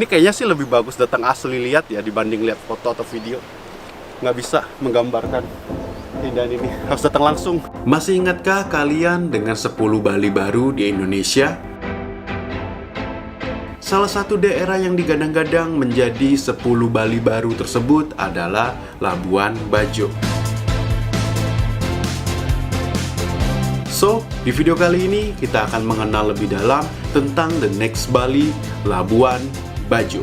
kayaknya sih lebih bagus datang asli lihat ya dibanding lihat foto atau video. Nggak bisa menggambarkan keindahan ini, harus datang langsung. Masih ingatkah kalian dengan 10 Bali baru di Indonesia? Salah satu daerah yang digadang-gadang menjadi 10 Bali baru tersebut adalah Labuan Bajo. So, di video kali ini kita akan mengenal lebih dalam tentang the next Bali, Labuan Bajo.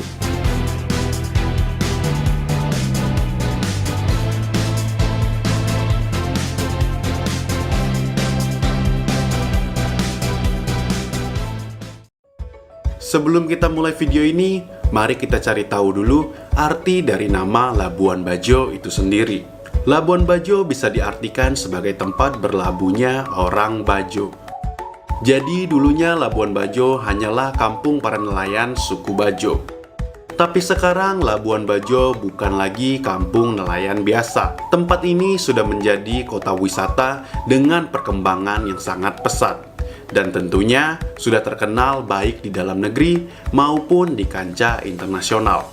Sebelum kita mulai video ini, mari kita cari tahu dulu arti dari nama Labuan Bajo itu sendiri. Labuan Bajo bisa diartikan sebagai tempat berlabuhnya orang Bajo. Jadi dulunya Labuan Bajo hanyalah kampung para nelayan suku Bajo. Tapi sekarang Labuan Bajo bukan lagi kampung nelayan biasa. Tempat ini sudah menjadi kota wisata dengan perkembangan yang sangat pesat. Dan tentunya sudah terkenal baik di dalam negeri maupun di kancah internasional.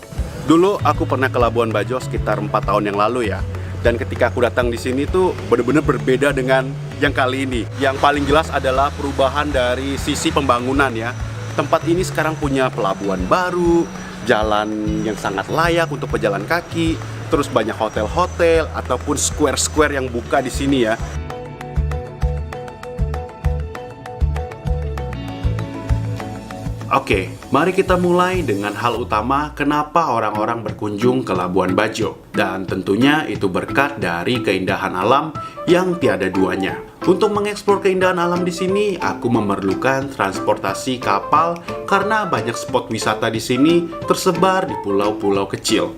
Dulu aku pernah ke Labuan Bajo sekitar 4 tahun yang lalu ya. Dan ketika aku datang di sini tuh benar-benar berbeda dengan yang kali ini. Yang paling jelas adalah perubahan dari sisi pembangunan ya. Tempat ini sekarang punya pelabuhan baru, jalan yang sangat layak untuk pejalan kaki, terus banyak hotel-hotel ataupun square-square yang buka di sini ya. Oke, mari kita mulai dengan hal utama kenapa orang-orang berkunjung ke Labuan Bajo. Dan tentunya itu berkat dari keindahan alam yang tiada duanya. Untuk mengeksplor keindahan alam di sini, aku memerlukan transportasi kapal karena banyak spot wisata di sini tersebar di pulau-pulau kecil.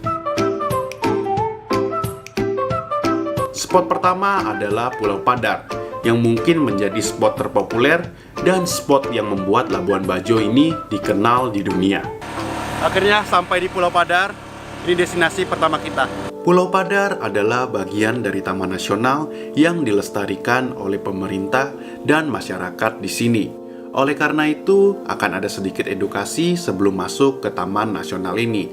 Spot pertama adalah Pulau Padar, yang mungkin menjadi spot terpopuler dan spot yang membuat Labuan Bajo ini dikenal di dunia. Akhirnya sampai di Pulau Padar, ini destinasi pertama kita. Pulau Padar adalah bagian dari Taman Nasional yang dilestarikan oleh pemerintah dan masyarakat di sini. Oleh karena itu, akan ada sedikit edukasi sebelum masuk ke Taman Nasional ini,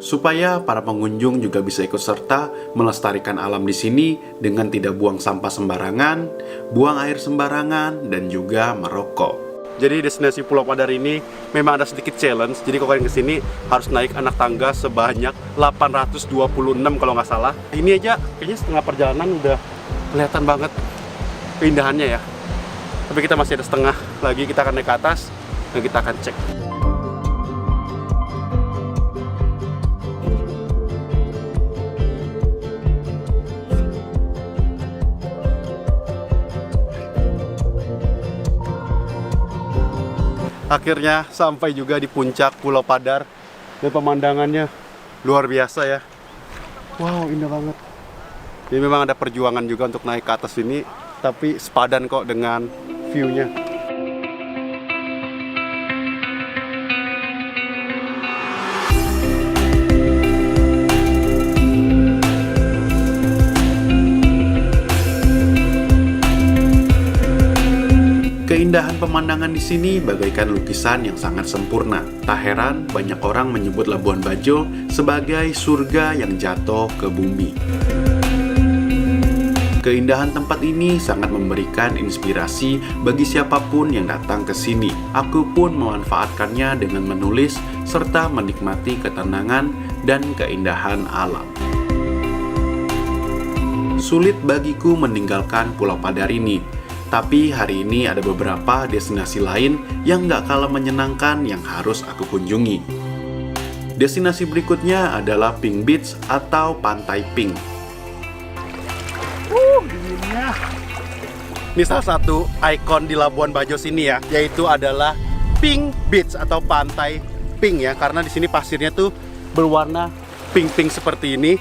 supaya para pengunjung juga bisa ikut serta melestarikan alam di sini dengan tidak buang sampah sembarangan, buang air sembarangan, dan juga merokok. Jadi destinasi Pulau Padar ini memang ada sedikit challenge. Jadi kalau kalian kesini harus naik anak tangga sebanyak 826 kalau nggak salah. Ini aja kayaknya setengah perjalanan udah kelihatan banget keindahannya ya. Tapi kita masih ada setengah lagi, kita akan naik ke atas dan kita akan cek. Akhirnya sampai juga di puncak Pulau Padar dan pemandangannya luar biasa ya. Wow, indah banget. Jadi memang ada perjuangan juga untuk naik ke atas ini, tapi sepadan kok dengan view-nya. Keindahan pemandangan di sini bagaikan lukisan yang sangat sempurna. Tak heran banyak orang menyebut Labuan Bajo sebagai surga yang jatuh ke bumi. Keindahan tempat ini sangat memberikan inspirasi bagi siapapun yang datang ke sini. Aku pun memanfaatkannya dengan menulis serta menikmati ketenangan dan keindahan alam. Sulit bagiku meninggalkan Pulau Padar ini. Tapi hari ini ada beberapa destinasi lain yang gak kalah menyenangkan yang harus aku kunjungi. Destinasi berikutnya adalah Pink Beach atau Pantai Pink. Dinginnya. Ini salah satu ikon di Labuan Bajo sini ya, yaitu adalah Pink Beach atau Pantai Pink ya, karena di sini pasirnya tuh berwarna pink-pink seperti ini.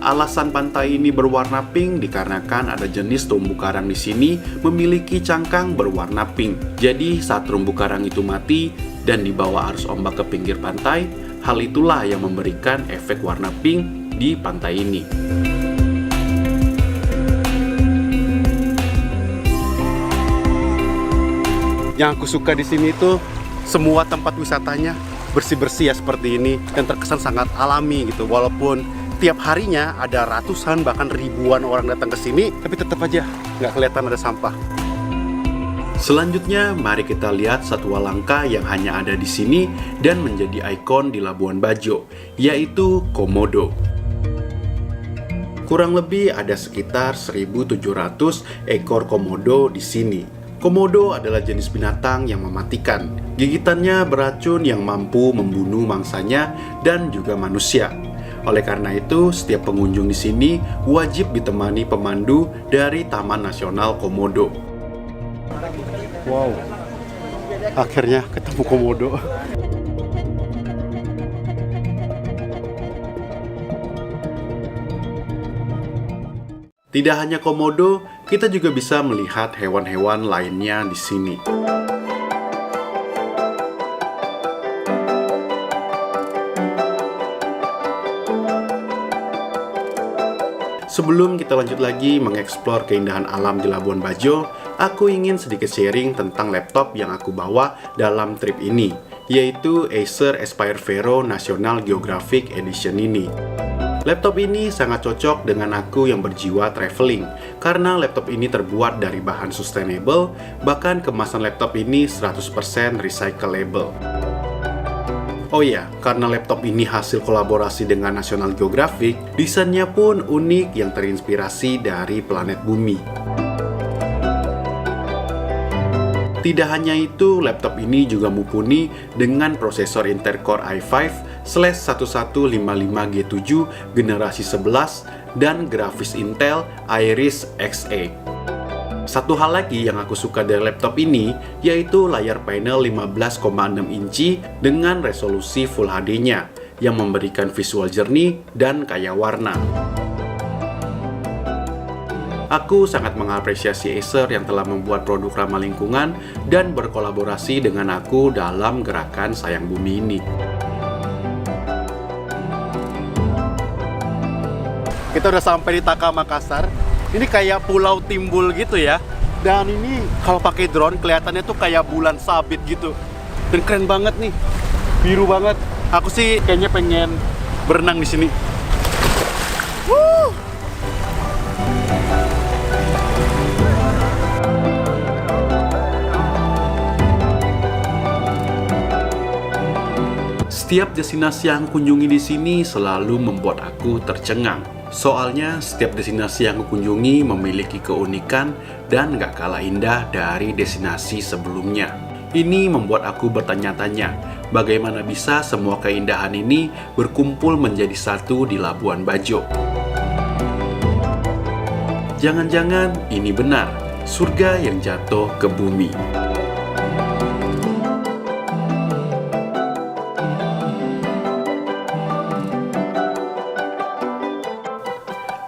Alasan pantai ini berwarna pink dikarenakan ada jenis terumbu karang di sini memiliki cangkang berwarna pink. Jadi saat terumbu karang itu mati dan dibawa arus ombak ke pinggir pantai, hal itulah yang memberikan efek warna pink di pantai ini. Yang aku suka di sini tuh semua tempat wisatanya bersih-bersih ya seperti ini dan terkesan sangat alami gitu. Walaupun tiap harinya ada ratusan bahkan ribuan orang datang ke sini, tapi tetap aja nggak kelihatan ada sampah. Selanjutnya, mari kita lihat satwa langka yang hanya ada di sini dan menjadi ikon di Labuan Bajo, yaitu komodo. Kurang lebih ada sekitar 1.700 ekor komodo di sini. Komodo adalah jenis binatang yang mematikan. Gigitannya beracun yang mampu membunuh mangsanya dan juga manusia. Oleh karena itu, setiap pengunjung di sini wajib ditemani pemandu dari Taman Nasional Komodo. Wow, akhirnya ketemu komodo. Tidak hanya komodo, kita juga bisa melihat hewan-hewan lainnya di sini. Sebelum kita lanjut lagi mengeksplor keindahan alam di Labuan Bajo, aku ingin sedikit sharing tentang laptop yang aku bawa dalam trip ini, yaitu Acer Aspire Vero National Geographic Edition ini. Laptop ini sangat cocok dengan aku yang berjiwa traveling, karena laptop ini terbuat dari bahan sustainable, bahkan kemasan laptop ini 100% recyclable. Oh iya, karena laptop ini hasil kolaborasi dengan National Geographic, desainnya pun unik yang terinspirasi dari planet Bumi. Tidak hanya itu, laptop ini juga mumpuni dengan prosesor Intel Core i5/1155G7 generasi 11 dan grafis Intel Iris Xe. Satu hal lagi yang aku suka dari laptop ini, yaitu layar panel 15,6 inci dengan resolusi Full HD-nya, yang memberikan visual jernih dan kaya warna. Aku sangat mengapresiasi Acer yang telah membuat produk ramah lingkungan dan berkolaborasi dengan aku dalam gerakan Sayang Bumi ini. Kita udah sampai di Taka Makassar. Ini kayak pulau timbul gitu ya. Dan ini kalau pakai drone kelihatannya tuh kayak bulan sabit gitu. Dan keren banget nih. Biru banget. Aku sih kayaknya pengen berenang di sini. Woo! Setiap destinasi yang kunjungi di sini selalu membuat aku tercengang. Soalnya setiap destinasi yang aku kunjungi memiliki keunikan dan gak kalah indah dari destinasi sebelumnya. Ini membuat aku bertanya-tanya, bagaimana bisa semua keindahan ini berkumpul menjadi satu di Labuan Bajo? Jangan-jangan ini benar, surga yang jatuh ke bumi.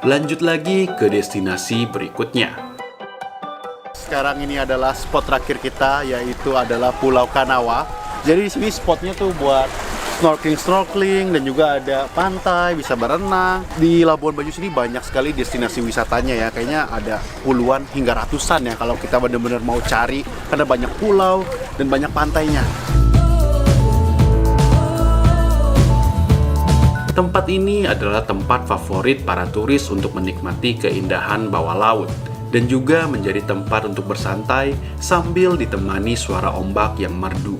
Lanjut lagi ke destinasi berikutnya. Sekarang ini adalah spot terakhir kita, yaitu adalah Pulau Kanawa. Jadi di sini spotnya tuh buat snorkeling dan juga ada pantai, bisa berenang. Di Labuan Bajo sini banyak sekali destinasi wisatanya ya. Kayaknya ada puluhan hingga ratusan ya kalau kita benar-benar mau cari, karena banyak pulau dan banyak pantainya. Tempat ini adalah tempat favorit para turis untuk menikmati keindahan bawah laut dan juga menjadi tempat untuk bersantai sambil ditemani suara ombak yang merdu.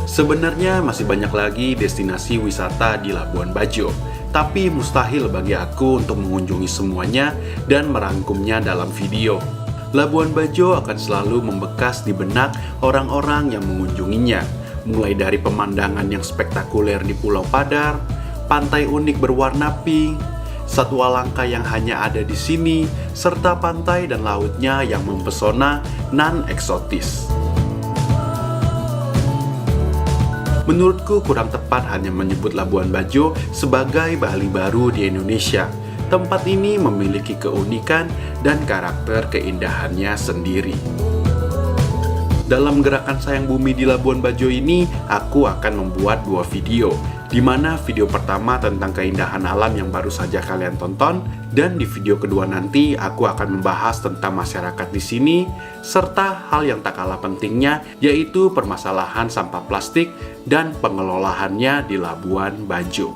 Sebenarnya masih banyak lagi destinasi wisata di Labuan Bajo, tapi mustahil bagi aku untuk mengunjungi semuanya dan merangkumnya dalam video. Labuan Bajo akan selalu membekas di benak orang-orang yang mengunjunginya, mulai dari pemandangan yang spektakuler di Pulau Padar, pantai unik berwarna pink, satwa langka yang hanya ada di sini, serta pantai dan lautnya yang mempesona non-eksotis. Menurutku kurang tepat hanya menyebut Labuan Bajo sebagai Bali baru di Indonesia. Tempat ini memiliki keunikan dan karakter keindahannya sendiri. Dalam gerakan Sayang Bumi di Labuan Bajo ini, aku akan membuat 2 video. di mana video pertama tentang keindahan alam yang baru saja kalian tonton, dan di video kedua nanti aku akan membahas tentang masyarakat di sini, serta hal yang tak kalah pentingnya, yaitu permasalahan sampah plastik dan pengelolaannya di Labuan Bajo.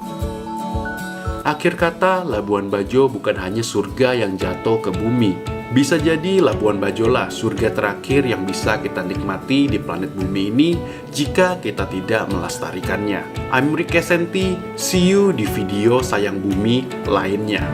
Akhir kata, Labuan Bajo bukan hanya surga yang jatuh ke bumi. Bisa jadi Labuan Bajo lah surga terakhir yang bisa kita nikmati di planet bumi ini jika kita tidak melestarikannya. I'm Rick Kesenti, see you di video Sayang Bumi lainnya.